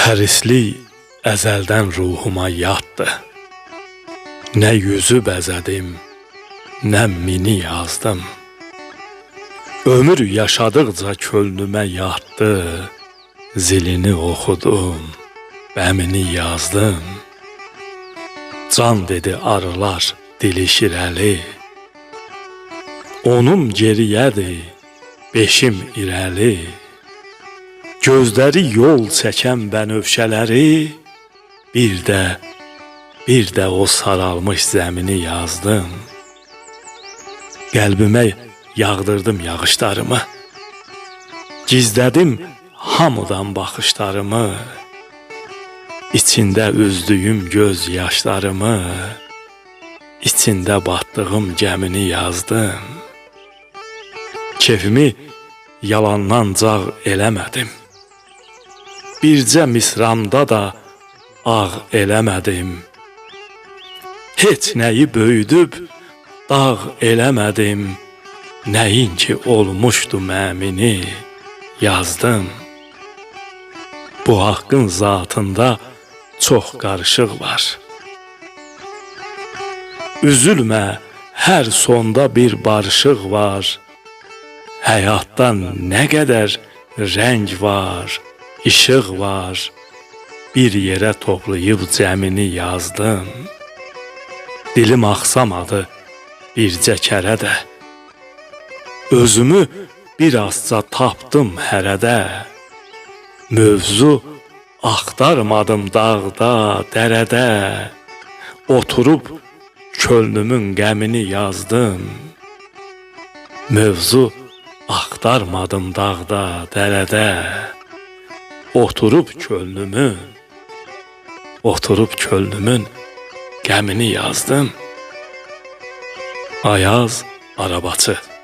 Hərislik əzəldən ruhuma yatdı. Nə yüzü bəzədim, nə mini yazdım. Ömür yaşadıqca könlümə yatdı. Zilini oxudum, bəmini yazdım. Can dedi arılar dilişir əli. Onun geriyədir, beşim irəli. Gözləri yol çəkən bənövşələri, bir də o saralmış zəmini yazdım. Qəlbimə yağdırdım yağışlarımı, gizlədim hamıdan baxışlarımı. İçində üzdüyüm göz yaşlarımı, içində batdığım gəmini yazdım. Kefimi yalandan cağ eləmədim. Bircə misramda da ağ eləmədim. Heç nəyi böyüdüb dağ eləmədim. Nəyinki olmuşdu məmini yazdım. Bu haqqın zatında çox qarışıq var. Üzülmə, hər sonda bir barışıq var. Həyatdan nə qədər rəng var, işıq var. Bir yerə toplayıb cəmini yazdım. Dilim axsamadı bircə kərə də. Özümü birazca tapdım hərədə. Mövzu axtarmadım dağda, dərədə. Oturub könlümün qəmini yazdım. Mövzu axtarmadım dağda, dərədə. Oturub könlümün qəmini yazdım. Ayaz Arabaçı.